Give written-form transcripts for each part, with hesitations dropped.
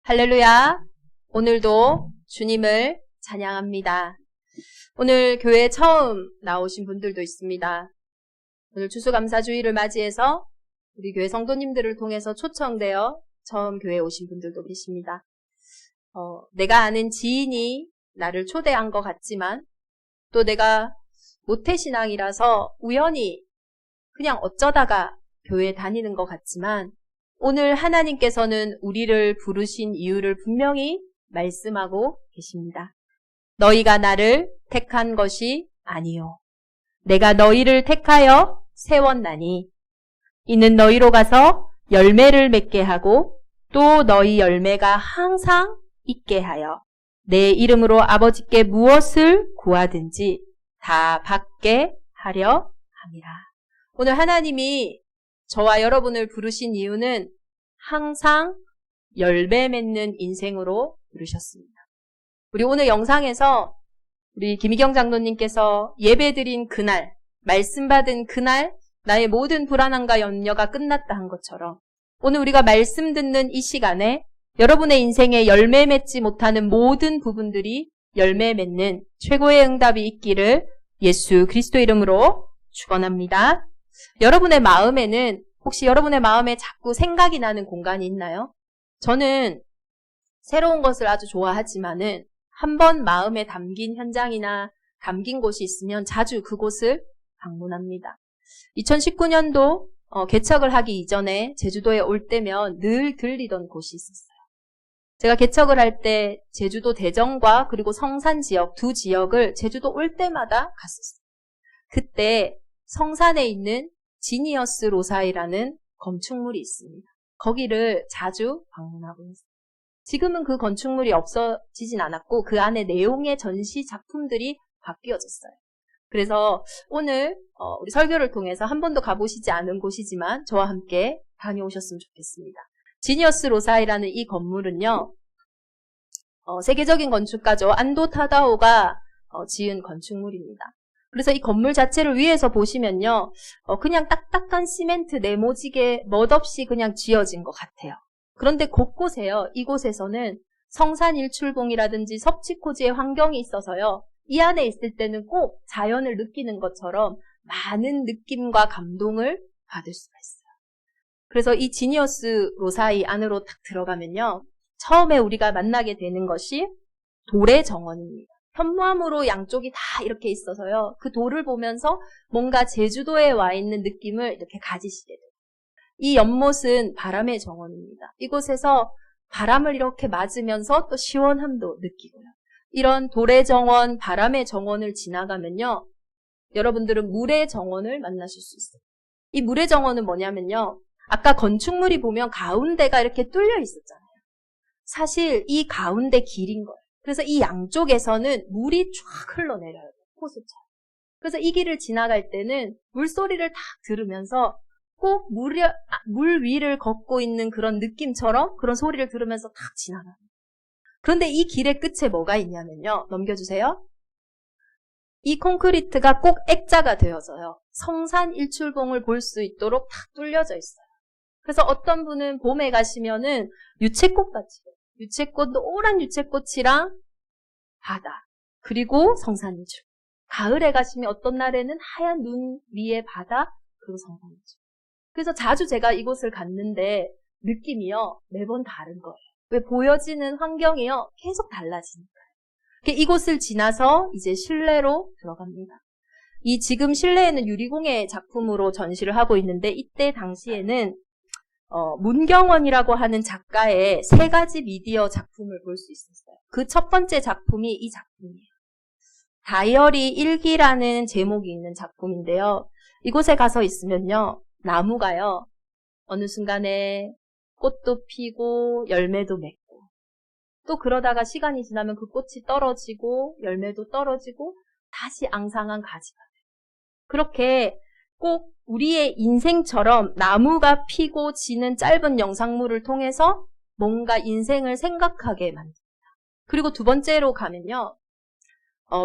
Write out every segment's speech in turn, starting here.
할렐루야. 오늘도 주님을 찬양합니다. 오늘 교회에 처음 나오신 분들도 있습니다. 오늘 추수감사주의를 맞이해서 우리 교회 성도님들을 통해서 초청되어 처음 교회에 오신 분들도 계십니다. 내가 아는 지인이 나를 초대한 것 같지만 또 내가 모태신앙이라서 우연히 그냥 어쩌다가 교회에 다니는 것 같지만 오늘 하나님께서는 우리를 부르신 이유를 분명히 말씀하고 계십니다. 너희가 나를 택한 것이 아니요 내가 너희를 택하여 세웠나니 이는 너희로 가서 열매를 맺게 하고 또 너희 열매가 항상 있게 하여 내 이름으로 아버지께 무엇을 구하든지 다 받게 하려 함이라. 오늘 하나님이 저와 여러분을 부르신 이유는 항상 열매 맺는 인생으로 부르셨습니다. 우리 오늘 영상에서 우리 김희경 장로님께서 예배드린 그날, 말씀 받은 그날 나의 모든 불안함과 염려가 끝났다 한 것처럼 오늘 우리가 말씀 듣는 이 시간에 여러분의 인생에 열매 맺지 못하는 모든 부분들이 열매 맺는 최고의 응답이 있기를 예수 그리스도 이름으로 축원합니다. 여러분의 마음에는 혹시 여러분의 마음에 자꾸 생각이 나는 공간이 있나요? 저는 새로운 것을 아주 좋아하지만은 한번 마음에 담긴 현장이나 담긴 곳이 있으면 자주 그곳을 방문합니다. 2019년도 개척을 하기 이전에 제주도에 올 때면 늘 들리던 곳이 있었어요. 제가 개척을 할 때 제주도 대정과 그리고 성산 지역 두 지역을 제주도 올 때마다 갔었어요. 그때 성산에 있는 지니어스 로사이라는 건축물이 있습니다. 거기를 자주 방문하고 있어요. 지금은 그 건축물이 없어지진 않았고 그 안에 내용의 전시 작품들이 바뀌어졌어요. 그래서 오늘 우리 설교를 통해서 한 번도 가보시지 않은 곳이지만 저와 함께 다녀오셨으면 좋겠습니다. 지니어스 로사이라는 이 건물은요. 세계적인 건축가죠. 안도 타다오가 지은 건축물입니다. 그래서 이 건물 자체를 위에서 보시면요. 그냥 딱딱한 시멘트 네모지게 멋없이 그냥 지어진 것 같아요. 그런데 곳곳에요. 이곳에서는 성산 일출봉이라든지 섭지코지의 환경이 있어서요. 이 안에 있을 때는 꼭 자연을 느끼는 것처럼 많은 느낌과 감동을 받을 수가 있어요. 그래서 이 지니어스 로사이 안으로 딱 들어가면요. 처음에 우리가 만나게 되는 것이 돌의 정원입니다. 현무암으로 양쪽이 다 이렇게 있어서요. 그 돌을 보면서 뭔가 제주도에 와 있는 느낌을 이렇게 가지시게 돼요. 이 연못은 바람의 정원입니다. 이곳에서 바람을 이렇게 맞으면서 또 시원함도 느끼고요. 이런 돌의 정원, 바람의 정원을 지나가면요. 여러분들은 물의 정원을 만나실 수 있어요. 이 물의 정원은 뭐냐면요. 아까 건축물이 보면 가운데가 이렇게 뚫려 있었잖아요. 사실 이 가운데 길인 거예요. 그래서 이 양쪽에서는 물이 쫙 흘러내려요. 호수처럼. 그래서 이 길을 지나갈 때는 물소리를 딱 들으면서 꼭 물 위를 걷고 있는 그런 느낌처럼 그런 소리를 들으면서 딱 지나가요. 그런데 이 길의 끝에 뭐가 있냐면요. 넘겨주세요. 이 콘크리트가 꼭 액자가 되어서요. 성산 일출봉을 볼 수 있도록 딱 뚫려져 있어요. 그래서 어떤 분은 봄에 가시면은 유채꽃같이 유채꽃, 노란 유채꽃이랑 바다, 그리고 성산일출. 가을에 가시면 어떤 날에는 하얀 눈 위에 바다, 그리고 성산일출. 그래서 자주 제가 이곳을 갔는데 느낌이요, 매번 다른 거예요. 왜 보여지는 환경이요, 계속 달라지니까요. 이곳을 지나서 이제 실내로 들어갑니다. 이 지금 실내에는 유리공예 작품으로 전시를 하고 있는데 이때 당시에는 문경원이라고 하는 작가의 3가지 미디어 작품을 볼 수 있었어요. 그 첫 번째 작품이 이 작품이에요. 다이어리 일기라는 제목이 있는 작품인데요. 이곳에 가서 있으면요. 나무가요. 어느 순간에 꽃도 피고 열매도 맺고 또 그러다가 시간이 지나면 그 꽃이 떨어지고 열매도 떨어지고 다시 앙상한 가지가 돼요. 그렇게 꼭 우리의 인생처럼 나무가 피고 지는 짧은 영상물을 통해서 뭔가 인생을 생각하게 만듭니다. 그리고 두 번째로 가면요.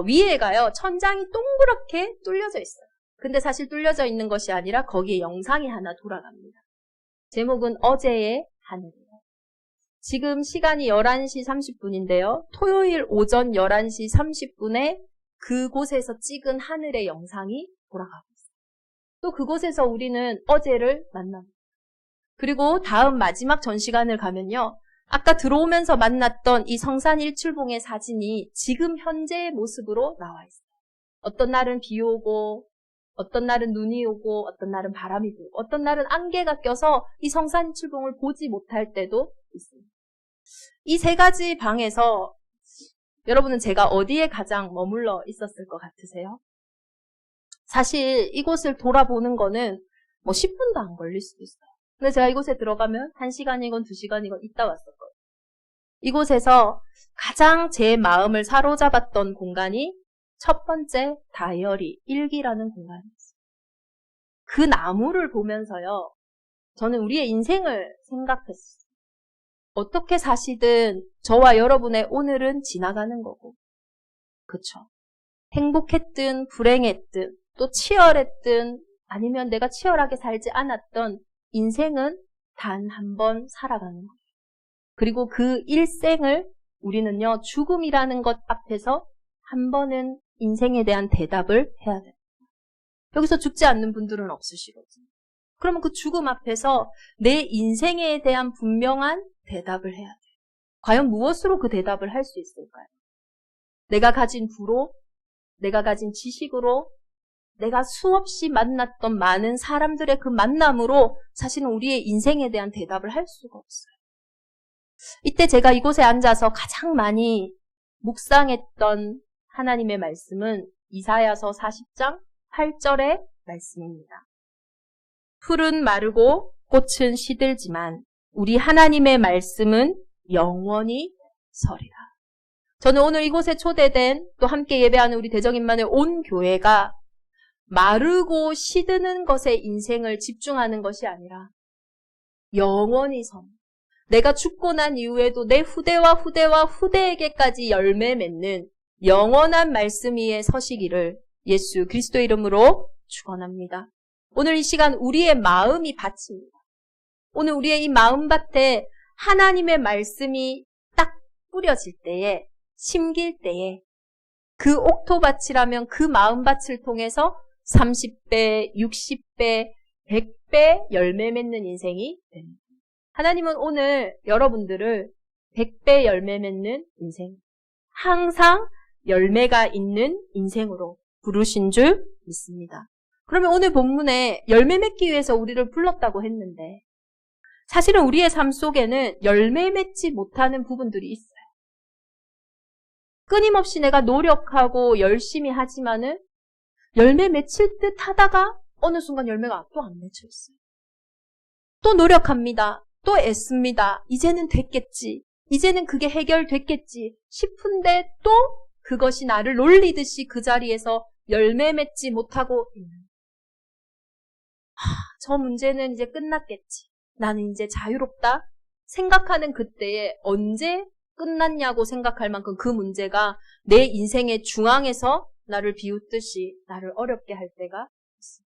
위에가요. 천장이 동그랗게 뚫려져 있어요. 근데 사실 뚫려져 있는 것이 아니라 거기에 영상이 하나 돌아갑니다. 제목은 어제의 하늘이에요. 지금 시간이 11시 30분인데요. 토요일 오전 11시 30분에 그곳에서 찍은 하늘의 영상이 돌아가고 있어요. 또 그곳에서 우리는 어제를 만납니다. 그리고 다음 마지막 전시관을 가면요. 아까 들어오면서 만났던 이 성산 일출봉의 사진이 지금 현재의 모습으로 나와 있어요. 어떤 날은 비 오고, 어떤 날은 눈이 오고, 어떤 날은 바람이 불고, 어떤 날은 안개가 껴서 이 성산 일출봉을 보지 못할 때도 있습니다. 이 세 가지 방에서 여러분은 제가 어디에 가장 머물러 있었을 것 같으세요? 사실 이곳을 돌아보는 거는 뭐 10분도 안 걸릴 수도 있어요. 근데 제가 이곳에 들어가면 1시간이건 2시간이건 있다 왔었거든요. 이곳에서 가장 제 마음을 사로잡았던 공간이 첫 번째 다이어리, 일기라는 공간이었어요. 그 나무를 보면서요. 저는 우리의 인생을 생각했어요. 어떻게 사시든 저와 여러분의 오늘은 지나가는 거고. 그쵸? 행복했든 불행했든 또 치열했든 아니면 내가 치열하게 살지 않았던 인생은 단 한 번 살아가는 거예요. 그리고 그 일생을 우리는요, 죽음이라는 것 앞에서 한 번은 인생에 대한 대답을 해야 됩니다. 여기서 죽지 않는 분들은 없으시거든요. 그러면 그 죽음 앞에서 내 인생에 대한 분명한 대답을 해야 돼요. 과연 무엇으로 그 대답을 할 수 있을까요? 내가 가진 부로, 내가 가진 지식으로, 내가 수없이 만났던 많은 사람들의 그 만남으로 사실은 우리의 인생에 대한 대답을 할 수가 없어요. 이때 제가 이곳에 앉아서 가장 많이 묵상했던 하나님의 말씀은 이사야서 40장 8절의 말씀입니다. 풀은 마르고 꽃은 시들지만 우리 하나님의 말씀은 영원히 서리라. 저는 오늘 이곳에 초대된 또 함께 예배하는 우리 대적인만의 온 교회가 마르고 시드는 것에 인생을 집중하는 것이 아니라 영원히 선. 내가 죽고 난 이후에도 내 후대와 후대와 후대에게까지 열매 맺는 영원한 말씀 위에 서시기를 예수 그리스도의 이름으로 축원합니다. 오늘 이 시간 우리의 마음이 밭입니다. 오늘 우리의 이 마음밭에 하나님의 말씀이 딱 뿌려질 때에, 심길 때에 그 옥토밭이라면 그 마음밭을 통해서 30배, 60배, 100배 열매 맺는 인생이 됩니다. 하나님은 오늘 여러분들을 100배 열매 맺는 인생, 항상 열매가 있는 인생으로 부르신 줄 믿습니다. 그러면 오늘 본문에 열매 맺기 위해서 우리를 불렀다고 했는데 사실은 우리의 삶 속에는 열매 맺지 못하는 부분들이 있어요. 끊임없이 내가 노력하고 열심히 하지만은 열매 맺힐 듯 하다가 어느 순간 열매가 또 안 맺혀 있어요. 또 노력합니다. 또 애씁니다. 이제는 됐겠지. 이제는 그게 해결됐겠지 싶은데 또 그것이 나를 놀리듯이 그 자리에서 열매 맺지 못하고 있는. 저 문제는 이제 끝났겠지. 나는 이제 자유롭다. 생각하는 그때에 언제 끝났냐고 생각할 만큼 그 문제가 내 인생의 중앙에서 나를 비웃듯이 나를 어렵게 할 때가 있습니다.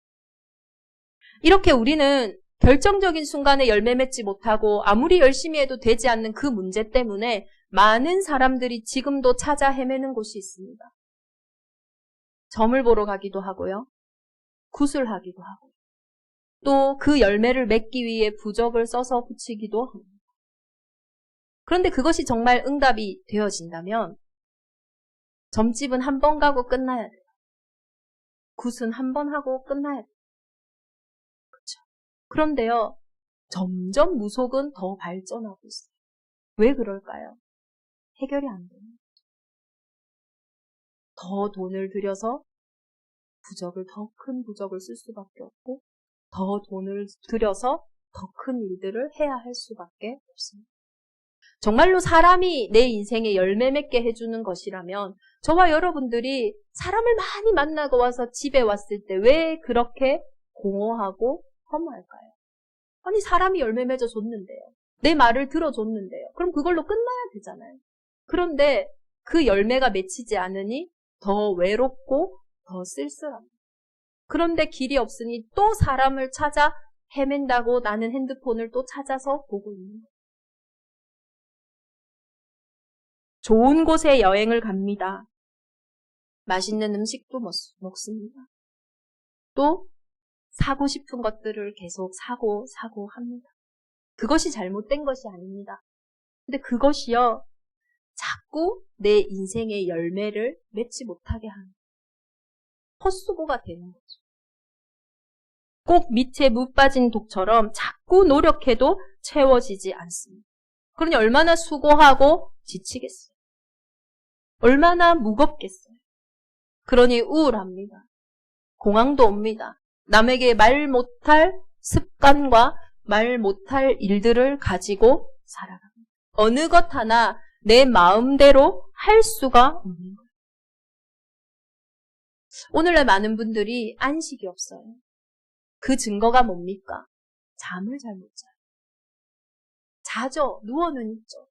이렇게 우리는 결정적인 순간에 열매 맺지 못하고 아무리 열심히 해도 되지 않는 그 문제 때문에 많은 사람들이 지금도 찾아 헤매는 곳이 있습니다. 점을 보러 가기도 하고요. 구슬하기도 하고 또 그 열매를 맺기 위해 부적을 써서 붙이기도 합니다. 그런데 그것이 정말 응답이 되어진다면 점집은 한 번 가고 끝나야 돼요. 굿은 한 번 하고 끝나야 돼요. 그렇죠. 그런데요. 점점 무속은 더 발전하고 있어요. 왜 그럴까요? 해결이 안 돼요. 더 돈을 들여서 부적을 더 큰 부적을 쓸 수밖에 없고 더 돈을 들여서 더 큰 일들을 해야 할 수밖에 없습니다. 정말로 사람이 내 인생에 열매 맺게 해주는 것이라면 저와 여러분들이 사람을 많이 만나고 와서 집에 왔을 때 왜 그렇게 공허하고 허무할까요? 아니 사람이 열매 맺어 줬는데요. 내 말을 들어줬는데요. 그럼 그걸로 끝나야 되잖아요. 그런데 그 열매가 맺히지 않으니 더 외롭고 더 쓸쓸합니다. 그런데 길이 없으니 또 사람을 찾아 헤맨다고 나는 핸드폰을 또 찾아서 보고 있는 거예요. 좋은 곳에 여행을 갑니다. 맛있는 음식도 먹습니다. 또 사고 싶은 것들을 계속 사고 합니다. 그것이 잘못된 것이 아닙니다. 근데 그것이요, 자꾸 내 인생의 열매를 맺지 못하게 하는 헛수고가 되는 거죠. 꼭 밑에 물 빠진 독처럼 자꾸 노력해도 채워지지 않습니다. 그러니 얼마나 수고하고 지치겠어요. 얼마나 무겁겠어요. 그러니 우울합니다. 공황도 옵니다. 남에게 말 못할 습관과 말 못할 일들을 가지고 살아갑니다. 어느 것 하나 내 마음대로 할 수가 없는 거예요. 오늘날 많은 분들이 안식이 없어요. 그 증거가 뭡니까? 잠을 잘 못 자요. 자죠. 누워는 있죠.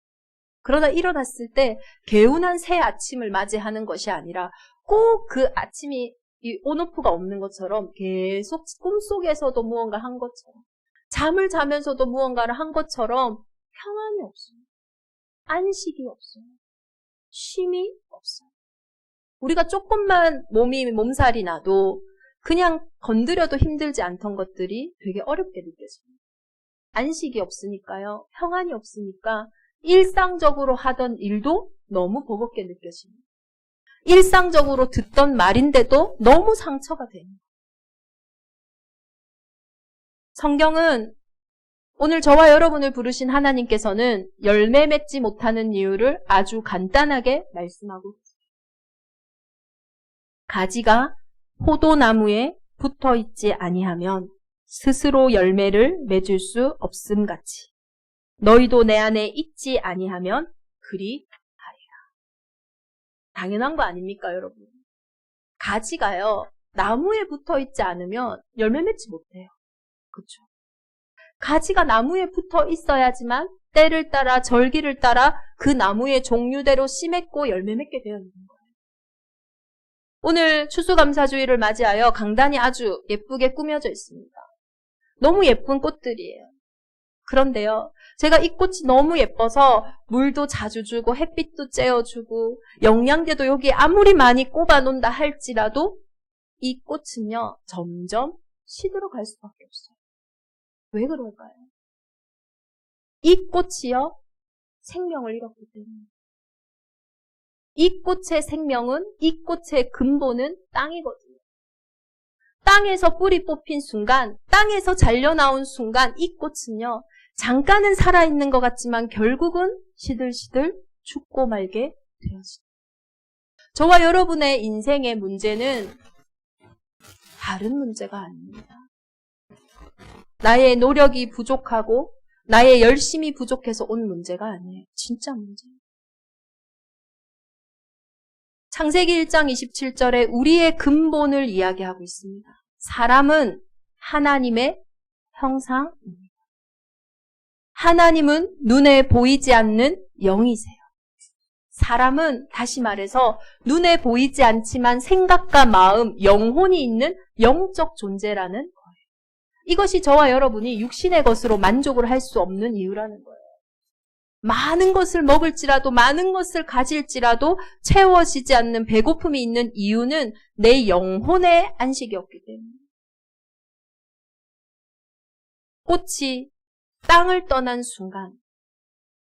그러다 일어났을 때 개운한 새 아침을 맞이하는 것이 아니라 꼭 그 아침이 이 온오프가 없는 것처럼 계속 꿈속에서도 무언가 한 것처럼, 잠을 자면서도 무언가를 한 것처럼 평안이 없어요. 안식이 없어요. 쉼이 없어요. 우리가 조금만 몸살이 나도 그냥 건드려도 힘들지 않던 것들이 되게 어렵게 느껴집니다. 안식이 없으니까요. 평안이 없으니까 일상적으로 하던 일도 너무 버겁게 느껴집니다. 일상적으로 듣던 말인데도 너무 상처가 됩니다. 성경은 오늘 저와 여러분을 부르신 하나님께서는 열매 맺지 못하는 이유를 아주 간단하게 말씀하고 있습니다. 가지가 포도나무에 붙어 있지 아니하면 스스로 열매를 맺을 수 없음같이 너희도 내 안에 있지 아니하면 그리 하리라. 당연한 거 아닙니까, 여러분? 가지가요, 나무에 붙어 있지 않으면 열매 맺지 못해요. 그렇죠? 가지가 나무에 붙어 있어야지만 때를 따라 절기를 따라 그 나무의 종류대로 씨 맺고 열매 맺게 되어 있는 거예요. 오늘 추수감사주의를 맞이하여 강단이 아주 예쁘게 꾸며져 있습니다. 너무 예쁜 꽃들이에요. 그런데요, 제가 이 꽃이 너무 예뻐서 물도 자주 주고 햇빛도 쬐어주고 영양제도 여기 아무리 많이 꼽아놓는다 할지라도 이 꽃은요, 점점 시들어갈 수밖에 없어요. 왜 그럴까요? 이 꽃이요, 생명을 잃었기 때문에. 이 꽃의 생명은, 이 꽃의 근본은 땅이거든요. 땅에서 뿌리 뽑힌 순간, 땅에서 잘려나온 순간 이 꽃은요, 잠깐은 살아있는 것 같지만 결국은 시들시들 죽고 말게 되어집니다. 저와 여러분의 인생의 문제는 다른 문제가 아닙니다. 나의 노력이 부족하고 나의 열심이 부족해서 온 문제가 아니에요. 진짜 문제예요. 창세기 1장 27절에 우리의 근본을 이야기하고 있습니다. 사람은 하나님의 형상입니다. 하나님은 눈에 보이지 않는 영이세요. 사람은 다시 말해서 눈에 보이지 않지만 생각과 마음, 영혼이 있는 영적 존재라는 거예요. 이것이 저와 여러분이 육신의 것으로 만족을 할 수 없는 이유라는 거예요. 많은 것을 먹을지라도 많은 것을 가질지라도 채워지지 않는 배고픔이 있는 이유는 내 영혼의 안식이 없기 때문에. 꽃이 땅을 떠난 순간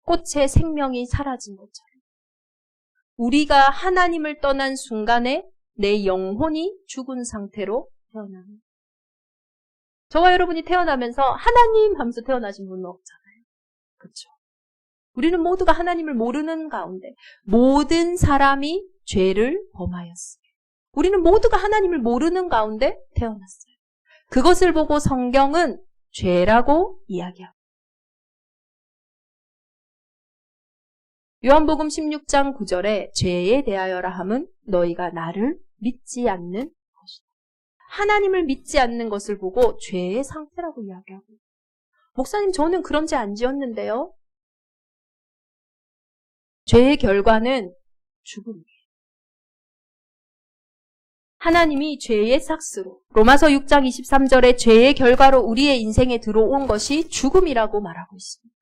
꽃의 생명이 사라진 것처럼 우리가 하나님을 떠난 순간에 내 영혼이 죽은 상태로 태어납니다. 저와 여러분이 태어나면서 하나님 하면서 태어나신 분은 없잖아요. 그렇죠? 우리는 모두가 하나님을 모르는 가운데 모든 사람이 죄를 범하였어요. 우리는 모두가 하나님을 모르는 가운데 태어났어요. 그것을 보고 성경은 죄라고 이야기합니다. 요한복음 16장 9절에 죄에 대하여라 함은 너희가 나를 믿지 않는 것이다. 하나님을 믿지 않는 것을 보고 죄의 상태라고 이야기하고 있어요. 목사님, 저는 그런 죄 안 지었는데요. 죄의 결과는 죽음이에요. 하나님이 죄의 삭스로 로마서 6장 23절에 죄의 결과로 우리의 인생에 들어온 것이 죽음이라고 말하고 있습니다.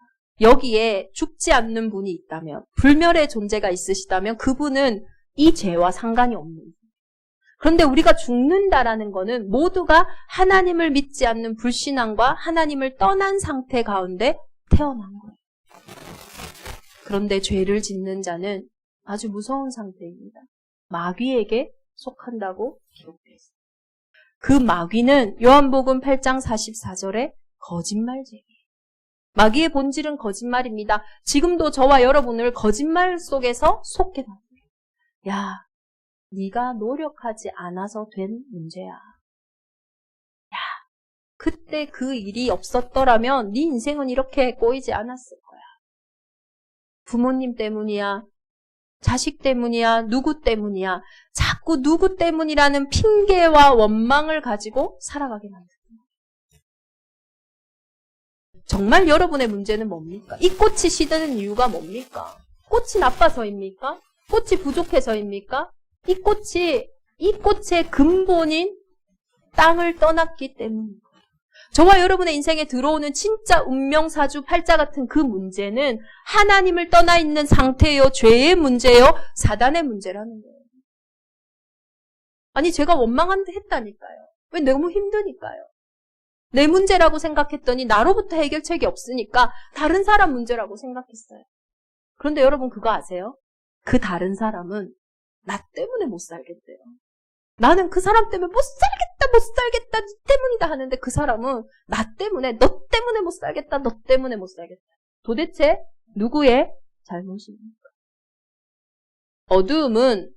여기에 죽지 않는 분이 있다면, 불멸의 존재가 있으시다면 그분은 이 죄와 상관이 없는 거예요. 그런데 우리가 죽는다라는 거는 모두가 하나님을 믿지 않는 불신앙과 하나님을 떠난 상태 가운데 태어난 거예요. 그런데 죄를 짓는 자는 아주 무서운 상태입니다. 마귀에게 속한다고 기록되어 있습니다. 그 마귀는 요한복음 8장 44절에 거짓말쟁이에요. 마귀의 본질은 거짓말입니다. 지금도 저와 여러분을 거짓말 속에서 속게 놔요. 야, 네가 노력하지 않아서 된 문제야. 야, 그때 그 일이 없었더라면 네 인생은 이렇게 꼬이지 않았을 거야. 부모님 때문이야. 자식 때문이야. 누구 때문이야. 자꾸 누구 때문이라는 핑계와 원망을 가지고 살아가게 만듭니다. 정말 여러분의 문제는 뭡니까? 이 꽃이 시드는 이유가 뭡니까? 꽃이 나빠서입니까? 꽃이 부족해서입니까? 이 꽃의 근본인 땅을 떠났기 때문입니다. 저와 여러분의 인생에 들어오는 진짜 운명사주 팔자 같은 그 문제는 하나님을 떠나 있는 상태요, 죄의 문제요, 사단의 문제라는 거예요. 아니, 제가 원망한다 했다니까요. 왜? 너무 힘드니까요. 내 문제라고 생각했더니 나로부터 해결책이 없으니까 다른 사람 문제라고 생각했어요. 그런데 여러분 그거 아세요? 그 다른 사람은 나 때문에 못 살겠대요. 나는 그 사람 때문에 못 살겠다, 네 때문이다 하는데 그 사람은 나 때문에, 너 때문에 못 살겠다, 너 때문에 못 살겠다. 도대체 누구의 잘못입니까? 어두움은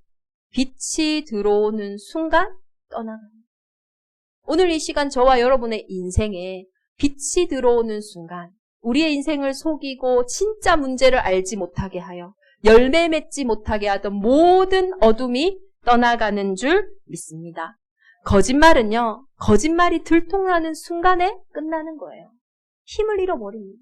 빛이 들어오는 순간 떠나갑니다. 오늘 이 시간 저와 여러분의 인생에 빛이 들어오는 순간 우리의 인생을 속이고 진짜 문제를 알지 못하게 하여 열매 맺지 못하게 하던 모든 어둠이 떠나가는 줄 믿습니다. 거짓말은요, 거짓말이 들통나는 순간에 끝나는 거예요. 힘을 잃어버립니다.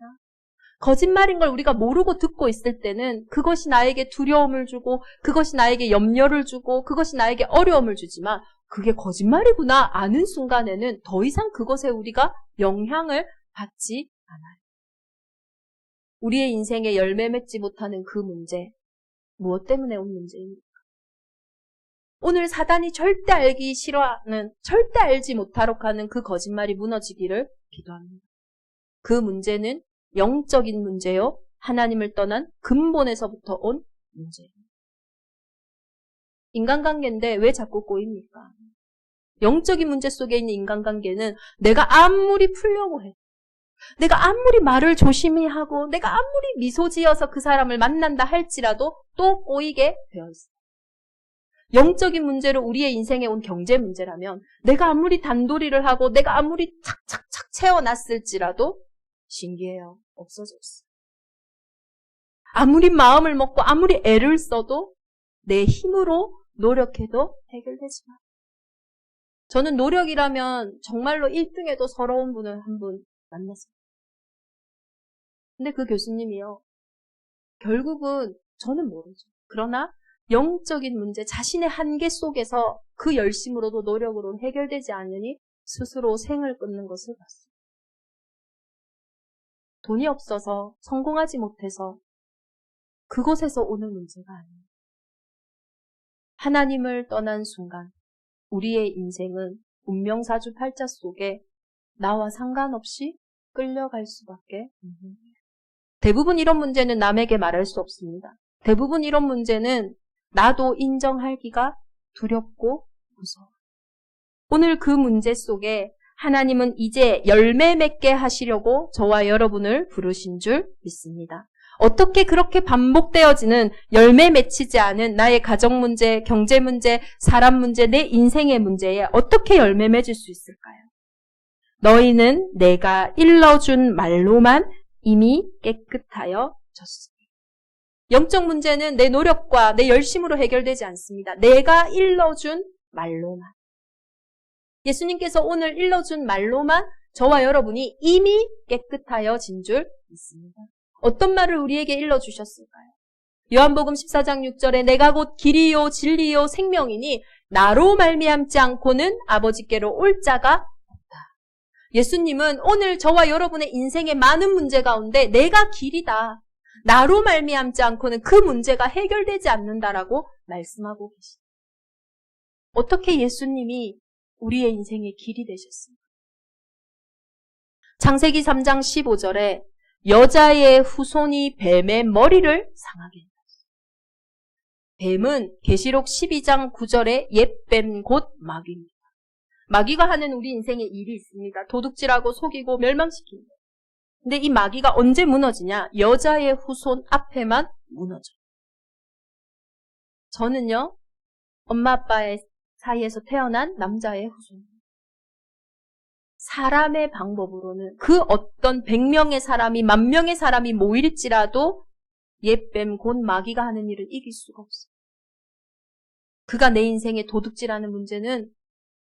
거짓말인 걸 우리가 모르고 듣고 있을 때는 그것이 나에게 두려움을 주고 그것이 나에게 염려를 주고 그것이 나에게 어려움을 주지만 그게 거짓말이구나 아는 순간에는 더 이상 그것에 우리가 영향을 받지 않아요. 우리의 인생에 열매 맺지 못하는 그 문제, 무엇 때문에 온 문제입니까? 오늘 사단이 절대 알기 싫어하는, 절대 알지 못하도록 하는 그 거짓말이 무너지기를 기도합니다. 그 문제는 영적인 문제요, 하나님을 떠난 근본에서부터 온 문제예요. 인간관계인데 왜 자꾸 꼬입니까? 영적인 문제 속에 있는 인간관계는 내가 아무리 풀려고 해, 내가 아무리 말을 조심히 하고 내가 아무리 미소 지어서 그 사람을 만난다 할지라도 또 꼬이게 되어 있어요. 영적인 문제로 우리의 인생에 온 경제 문제라면 내가 아무리 단도리를 하고 내가 아무리 착착착 채워놨을지라도 신기해요. 없어져 있어요. 아무리 마음을 먹고 아무리 애를 써도 내 힘으로 노력해도 해결되지 마. 저는 노력이라면 정말로 1등에도 서러운 분을 한 분 만났어요. 근데 그 교수님이요, 결국은 저는 모르죠. 그러나 영적인 문제, 자신의 한계 속에서 그 열심으로도 노력으로는 해결되지 않으니 스스로 생을 끊는 것을 봤어요. 돈이 없어서 성공하지 못해서 그곳에서 오는 문제가 아니에요. 하나님을 떠난 순간 우리의 인생은 운명사주 팔자 속에 나와 상관없이 끌려갈 수밖에 없는 거예요. 대부분 이런 문제는 남에게 말할 수 없습니다. 대부분 이런 문제는 나도 인정하기가 두렵고 무서워요. 오늘 그 문제 속에 하나님은 이제 열매 맺게 하시려고 저와 여러분을 부르신 줄 믿습니다. 어떻게 그렇게 반복되어지는 열매 맺히지 않은 나의 가정 문제, 경제 문제, 사람 문제, 내 인생의 문제에 어떻게 열매 맺을 수 있을까요? 너희는 내가 일러준 말로만 이미 깨끗하여 졌습니다. 영적 문제는 내 노력과 내 열심으로 해결되지 않습니다. 내가 일러준 말로만. 예수님께서 오늘 일러준 말로만 저와 여러분이 이미 깨끗하여진 줄 믿습니다. 어떤 말을 우리에게 일러주셨을까요? 요한복음 14장 6절에 내가 곧 길이요 진리요 생명이니 나로 말미암지 않고는 아버지께로 올 자가 없다. 예수님은 오늘 저와 여러분의 인생의 많은 문제 가운데 내가 길이다. 나로 말미암지 않고는 그 문제가 해결되지 않는다라고 말씀하고 계십니다. 어떻게 예수님이 우리의 인생의 길이 되셨습니까? 창세기 3장 15절에 여자의 후손이 뱀의 머리를 상하게 했다. 뱀은 계시록 12장 9절에 옛뱀 곧 마귀입니다. 마귀가 하는 우리 인생에 일이 있습니다. 도둑질하고 속이고 멸망시키는 거예요. 근데 이 마귀가 언제 무너지냐? 여자의 후손 앞에만 무너져요. 저는요, 엄마 아빠의 사이에서 태어난 남자의 후손입니다. 사람의 방법으로는 그 어떤 100명의 사람이 10,000명의 사람이 모일지라도 옛뱀 곧 마귀가 하는 일을 이길 수가 없어요. 그가 내 인생에 도둑질하는 문제는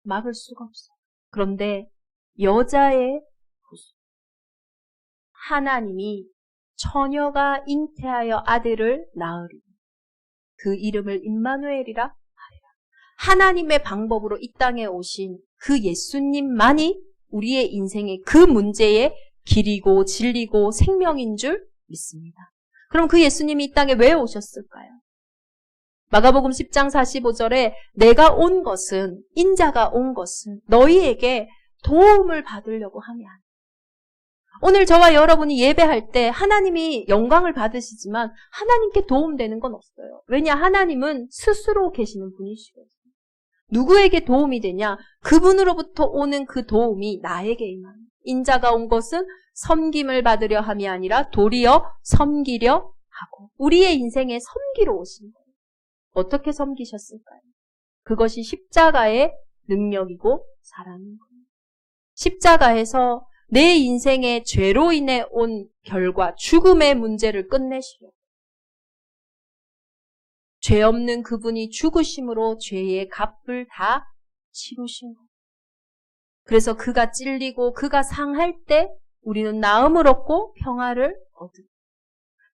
막을 수가 없어요. 그런데 여자의 후손, 하나님이 처녀가 잉태하여 아들을 낳으리니 그 이름을 임마누엘이라 하리라. 하나님의 방법으로 이 땅에 오신 그 예수님만이 우리의 인생의 그 문제의 길이고 진리고 생명인 줄 믿습니다. 그럼 그 예수님이 이 땅에 왜 오셨을까요? 마가복음 10장 45절에 내가 온 것은, 인자가 온 것은 너희에게 도움을 받으려고 함이 아니라. 오늘 저와 여러분이 예배할 때 하나님이 영광을 받으시지만 하나님께 도움되는 건 없어요. 왜냐? 하나님은 스스로 계시는 분이시거든요. 누구에게 도움이 되냐? 그분으로부터 오는 그 도움이 나에게 임하는. 인자가 온 것은 섬김을 받으려 함이 아니라 도리어 섬기려 하고, 우리의 인생에 섬기러 오신 거예요. 어떻게 섬기셨을까요? 그것이 십자가의 능력이고 사랑인 거예요. 십자가에서 내 인생의 죄로 인해 온 결과, 죽음의 문제를 끝내시려고. 죄 없는 그분이 죽으심으로 죄의 값을 다 치루신 거예요. 그래서 그가 찔리고 그가 상할 때 우리는 나음을 얻고 평화를 얻으리라.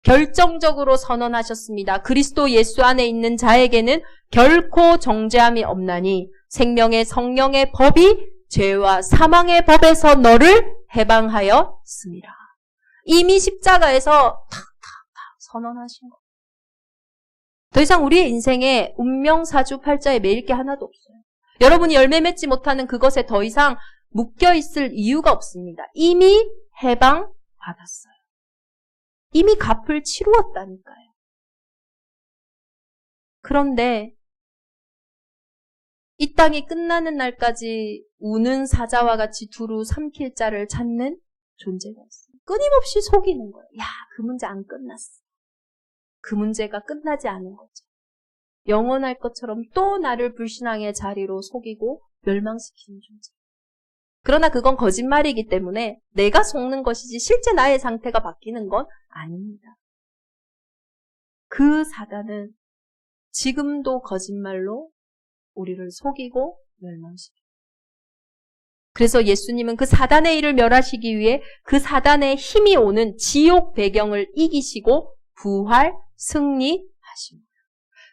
결정적으로 선언하셨습니다. 그리스도 예수 안에 있는 자에게는 결코 정죄함이 없나니 생명의 성령의 법이 죄와 사망의 법에서 너를 해방하였습니다. 이미 십자가에서 탁탁탁 선언하신 거예요. 더 이상 우리의 인생에 운명사주 팔자에 매일 게 하나도 없어요. 여러분이 열매 맺지 못하는 그것에 더 이상 묶여있을 이유가 없습니다. 이미 해방받았어요. 이미 값을 치루었다니까요. 그런데 이 땅이 끝나는 날까지 우는 사자와 같이 두루 삼킬 자를 찾는 존재가 있어요. 끊임없이 속이는 거예요. 야, 그 문제 안 끝났어. 그 문제가 끝나지 않은 거죠. 영원할 것처럼 또 나를 불신앙의 자리로 속이고 멸망시키는 존재. 그러나 그건 거짓말이기 때문에 내가 속는 것이지 실제 나의 상태가 바뀌는 건 아닙니다. 그 사단은 지금도 거짓말로 우리를 속이고 멸망시켜요. 그래서 예수님은 그 사단의 일을 멸하시기 위해 그 사단의 힘이 오는 지옥 배경을 이기시고 부활, 승리하십니다.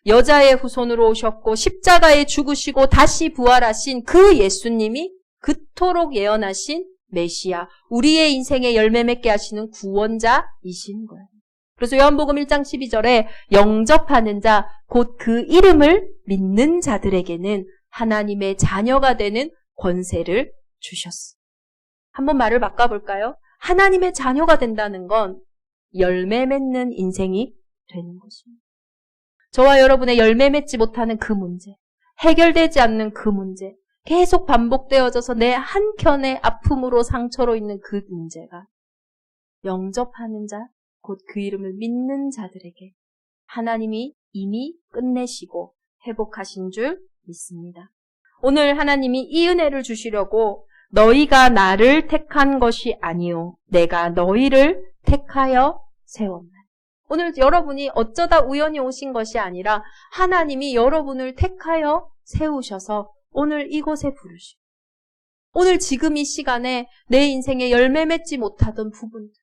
여자의 후손으로 오셨고 십자가에 죽으시고 다시 부활하신 그 예수님이 그토록 예언하신 메시아, 우리의 인생에 열매 맺게 하시는 구원자이신 거예요. 그래서 요한복음 1장 12절에 영접하는 자, 곧 그 이름을 믿는 자들에게는 하나님의 자녀가 되는 권세를 주셨어요. 한번 말을 바꿔볼까요? 하나님의 자녀가 된다는 건 열매 맺는 인생이 되는 것입니다. 저와 여러분의 열매 맺지 못하는 그 문제, 해결되지 않는 그 문제, 계속 반복되어져서 내 한켠의 아픔으로 상처로 있는 그 문제가 영접하는 자, 곧 그 이름을 믿는 자들에게 하나님이 이미 끝내시고 회복하신 줄 믿습니다. 오늘 하나님이 이 은혜를 주시려고 너희가 나를 택한 것이 아니요 내가 너희를 택하여 세웠나니. 오늘 여러분이 어쩌다 우연히 오신 것이 아니라 하나님이 여러분을 택하여 세우셔서 오늘 이곳에 부르시고, 오늘 지금 이 시간에 내 인생에 열매 맺지 못하던 부분들,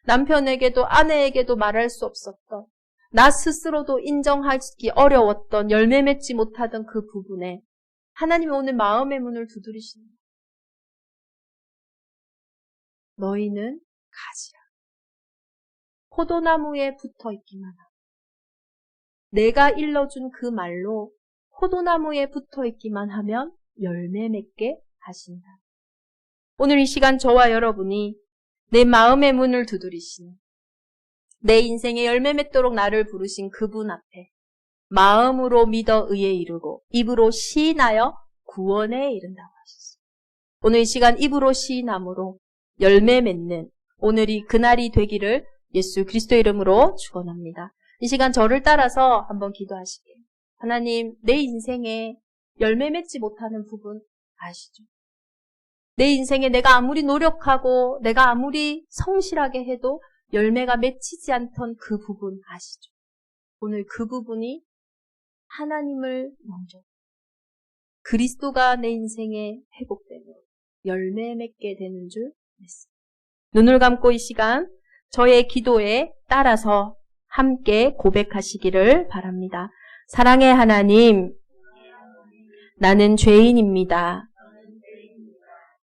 남편에게도 아내에게도 말할 수 없었던, 나 스스로도 인정하기 어려웠던 열매 맺지 못하던 그 부분에 하나님이 오늘 마음의 문을 두드리십니다. 너희는 가지라. 포도나무에 붙어 있기만 하고 내가 일러준 그 말로 포도나무에 붙어 있기만 하면 열매 맺게 하신다. 오늘 이 시간 저와 여러분이 내 마음의 문을 두드리시는 내 인생에 열매 맺도록 나를 부르신 그분 앞에 마음으로 믿어 의에 이르고 입으로 시인하여 구원에 이른다고 하셨습니다. 오늘 이 시간 입으로 시인함으로 열매 맺는 오늘이 그날이 되기를 예수 그리스도의 이름으로 축원합니다. 이 시간 저를 따라서 한번 기도하시게요. 하나님, 내 인생에 열매 맺지 못하는 부분 아시죠? 내 인생에 내가 아무리 노력하고 내가 아무리 성실하게 해도 열매가 맺히지 않던 그 부분 아시죠? 오늘 그 부분이 하나님을 먼저 그리스도가 내 인생에 회복되며 열매 맺게 되는 줄 믿습니다. 눈을 감고 이 시간 저의 기도에 따라서 함께 고백하시기를 바랍니다. 사랑의 하나님, 나는 죄인입니다.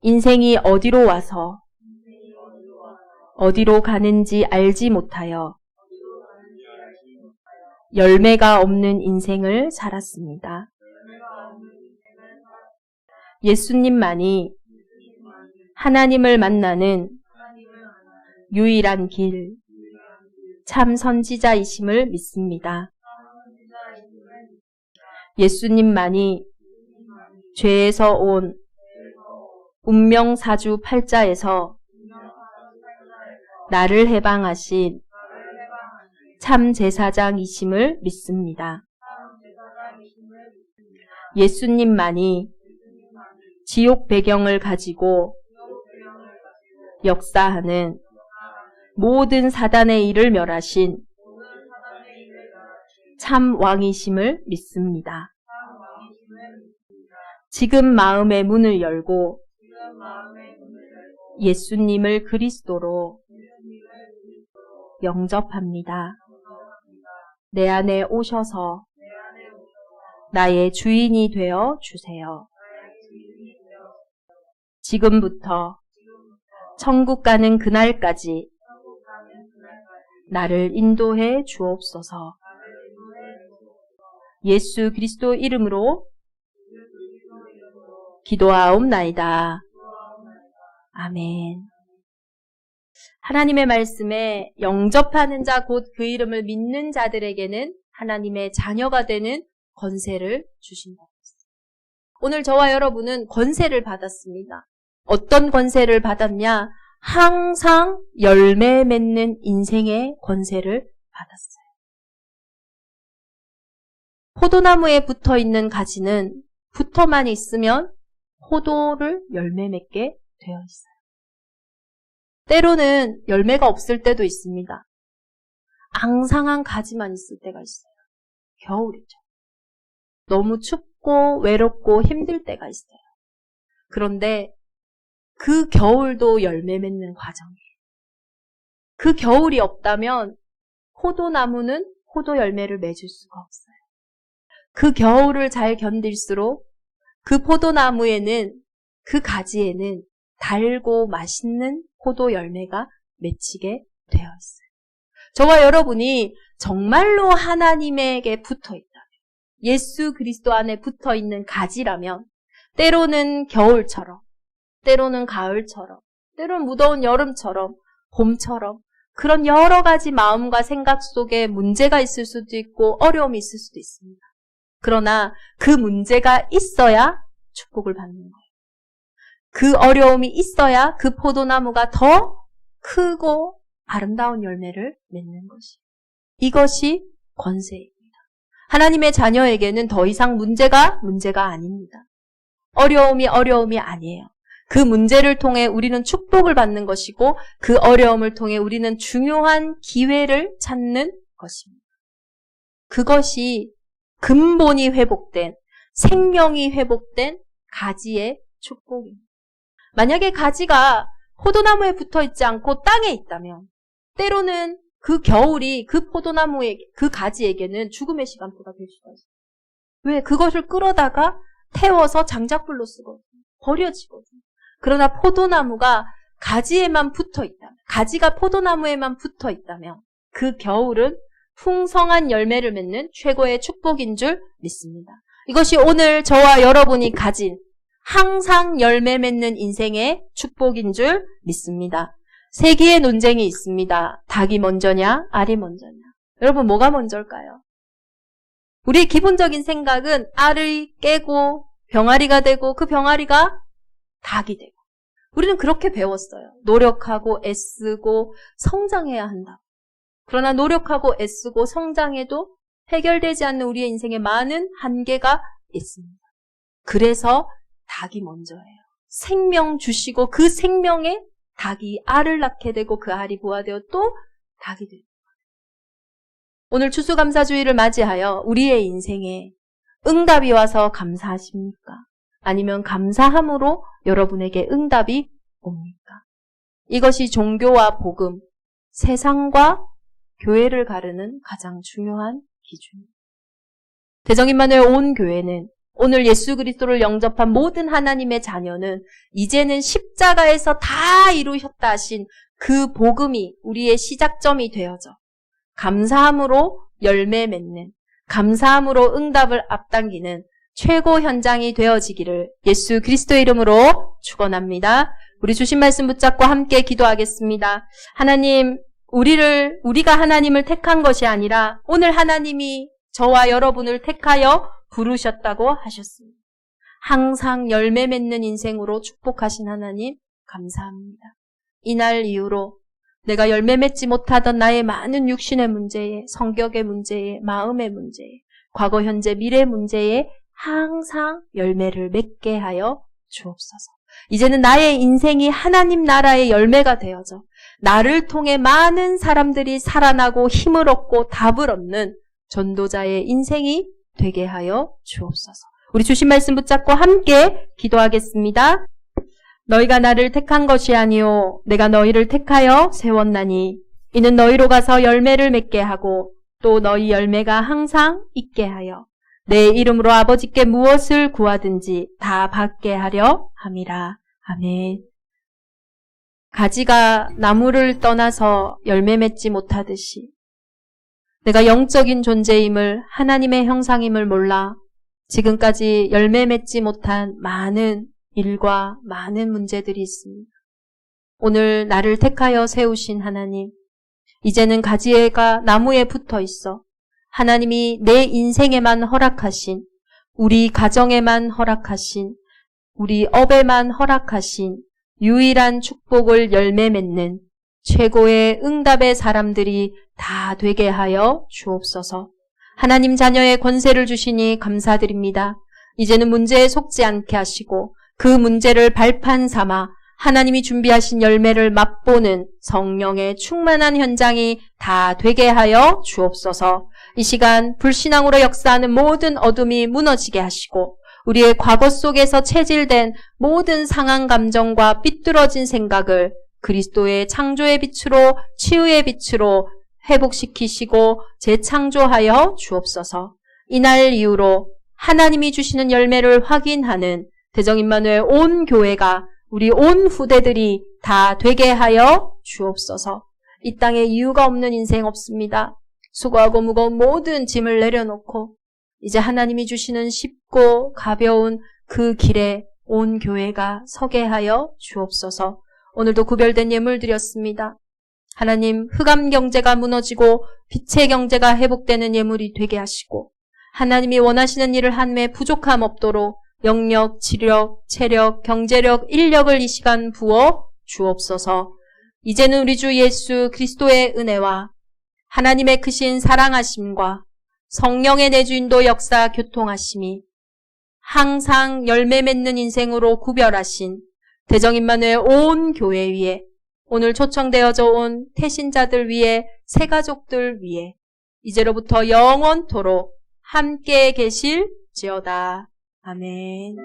인생이 어디로 와서 어디로 가는지 알지 못하여 열매가 없는 인생을 살았습니다. 예수님만이 하나님을 만나는 유일한 길, 참 선지자이심을 믿습니다. 예수님만이 죄에서 온 운명사주 팔자에서 나를 해방하신 참 제사장이심을 믿습니다. 예수님만이 지옥 배경을 가지고 역사하는 모든 사단의 일을 멸하신 참 왕이심을 믿습니다. 지금 마음의 문을 열고 예수님을 그리스도로 영접합니다. 내 안에 오셔서 나의 주인이 되어 주세요. 지금부터 천국 가는 그날까지 나를 인도해 주옵소서. 예수 그리스도 이름으로 기도하옵나이다. 아멘. 하나님의 말씀에 영접하는 자 곧 그 이름을 믿는 자들에게는 하나님의 자녀가 되는 권세를 주신다고 했습니다. 오늘 저와 여러분은 권세를 받았습니다. 어떤 권세를 받았냐? 항상 열매 맺는 인생의 권세를 받았어요. 포도나무에 붙어 있는 가지는 붙어만 있으면 포도를 열매 맺게 되어 있어요. 때로는 열매가 없을 때도 있습니다. 앙상한 가지만 있을 때가 있어요. 겨울이죠. 너무 춥고 외롭고 힘들 때가 있어요. 그런데 그 겨울도 열매 맺는 과정이에요. 그 겨울이 없다면 포도나무는 포도 열매를 맺을 수가 없어요. 그 겨울을 잘 견딜수록 그 포도나무에는, 그 가지에는 달고 맛있는 포도 열매가 맺히게 되어 있어요. 저와 여러분이 정말로 하나님에게 붙어 있다면, 예수 그리스도 안에 붙어 있는 가지라면 때로는 겨울처럼, 때로는 가을처럼, 때로는 무더운 여름처럼, 봄처럼 그런 여러 가지 마음과 생각 속에 문제가 있을 수도 있고 어려움이 있을 수도 있습니다. 그러나 그 문제가 있어야 축복을 받는 거예요. 그 어려움이 있어야 그 포도나무가 더 크고 아름다운 열매를 맺는 것이에요. 이것이 권세입니다. 하나님의 자녀에게는 더 이상 문제가 아닙니다. 어려움이 아니에요. 그 문제를 통해 우리는 축복을 받는 것이고 그 어려움을 통해 우리는 중요한 기회를 찾는 것입니다. 그것이 근본이 회복된, 생명이 회복된 가지의 축복입니다. 만약에 가지가 포도나무에 붙어 있지 않고 땅에 있다면 때로는 그 겨울이 그 포도나무에, 그 가지에게는 죽음의 시간표가 될 수가 있어요. 왜? 그것을 끌어다가 태워서 장작불로 쓰거든요. 버려지거든요. 그러나 포도나무가 가지에만 붙어 있다면, 가지가 포도나무에만 붙어 있다면 그 겨울은 풍성한 열매를 맺는 최고의 축복인 줄 믿습니다. 이것이 오늘 저와 여러분이 가진 항상 열매 맺는 인생의 축복인 줄 믿습니다. 세기의 논쟁이 있습니다. 닭이 먼저냐, 알이 먼저냐. 여러분, 뭐가 먼저일까요? 우리의 기본적인 생각은 알을 깨고 병아리가 되고 그 병아리가 닭이 되고. 우리는 그렇게 배웠어요. 노력하고 애쓰고 성장해야 한다. 그러나 노력하고 애쓰고 성장해도 해결되지 않는 우리의 인생에 많은 한계가 있습니다. 그래서 닭이 먼저예요. 생명 주시고 그 생명에 닭이 알을 낳게 되고 그 알이 부화되어 또 닭이 되고. 오늘 추수감사주의를 맞이하여 우리의 인생에 응답이 와서 감사하십니까? 아니면 감사함으로 여러분에게 응답이 옵니까? 이것이 종교와 복음, 세상과 교회를 가르는 가장 중요한 기준입니다. 대정임마누엘 온 교회는 오늘 예수 그리스도를 영접한 모든 하나님의 자녀는 이제는 십자가에서 다 이루셨다 하신 그 복음이 우리의 시작점이 되어져 감사함으로 열매 맺는, 감사함으로 응답을 앞당기는 최고 현장이 되어지기를 예수 그리스도의 이름으로 축원합니다. 우리 주신 말씀 붙잡고 함께 기도하겠습니다. 하나님, 우리가 하나님을 택한 것이 아니라 오늘 하나님이 저와 여러분을 택하여 부르셨다고 하셨습니다. 항상 열매 맺는 인생으로 축복하신 하나님 감사합니다. 이날 이후로 내가 열매 맺지 못하던 나의 많은 육신의 문제에, 성격의 문제에, 마음의 문제에, 과거, 현재, 미래 문제에 항상 열매를 맺게 하여 주옵소서. 이제는 나의 인생이 하나님 나라의 열매가 되어져 나를 통해 많은 사람들이 살아나고 힘을 얻고 답을 얻는 전도자의 인생이 되게 하여 주옵소서. 우리 주신 말씀 붙잡고 함께 기도하겠습니다. 너희가 나를 택한 것이 아니요 내가 너희를 택하여 세웠나니 이는 너희로 가서 열매를 맺게 하고 또 너희 열매가 항상 있게 하여 내 이름으로 아버지께 무엇을 구하든지 다 받게 하려 함이라. 아멘. 가지가 나무를 떠나서 열매 맺지 못하듯이 내가 영적인 존재임을, 하나님의 형상임을 몰라 지금까지 열매 맺지 못한 많은 일과 많은 문제들이 있습니다. 오늘 나를 택하여 세우신 하나님, 이제는 가지가 나무에 붙어 있어 하나님이 내 인생에만 허락하신, 우리 가정에만 허락하신, 우리 업에만 허락하신 유일한 축복을 열매 맺는 최고의 응답의 사람들이 다 되게 하여 주옵소서. 하나님 자녀의 권세를 주시니 감사드립니다. 이제는 문제에 속지 않게 하시고 그 문제를 발판 삼아 하나님이 준비하신 열매를 맛보는 성령의 충만한 현장이 다 되게 하여 주옵소서. 이 시간 불신앙으로 역사하는 모든 어둠이 무너지게 하시고 우리의 과거 속에서 체질된 모든 상한 감정과 삐뚤어진 생각을 그리스도의 창조의 빛으로, 치유의 빛으로 회복시키시고 재창조하여 주옵소서. 이날 이후로 하나님이 주시는 열매를 확인하는 대정임마누엘 온 교회가, 우리 온 후대들이 다 되게 하여 주옵소서. 이 땅에 이유가 없는 인생 없습니다. 수고하고 무거운 모든 짐을 내려놓고 이제 하나님이 주시는 쉽고 가벼운 그 길에 온 교회가 서게 하여 주옵소서. 오늘도 구별된 예물 드렸습니다. 하나님, 흑암 경제가 무너지고 빛의 경제가 회복되는 예물이 되게 하시고 하나님이 원하시는 일을 함에 부족함 없도록 영력, 지력, 체력, 경제력, 인력을 이 시간 부어 주옵소서. 이제는 우리 주 예수 그리스도의 은혜와 하나님의 크신 사랑하심과 성령의 내주인도 역사 교통하심이 항상 열매 맺는 인생으로 구별하신 대정임마누엘 온 교회 위에, 오늘 초청되어져 온 태신자들 위에, 새가족들 위에 이제로부터 영원토록 함께 계실지어다. 아멘.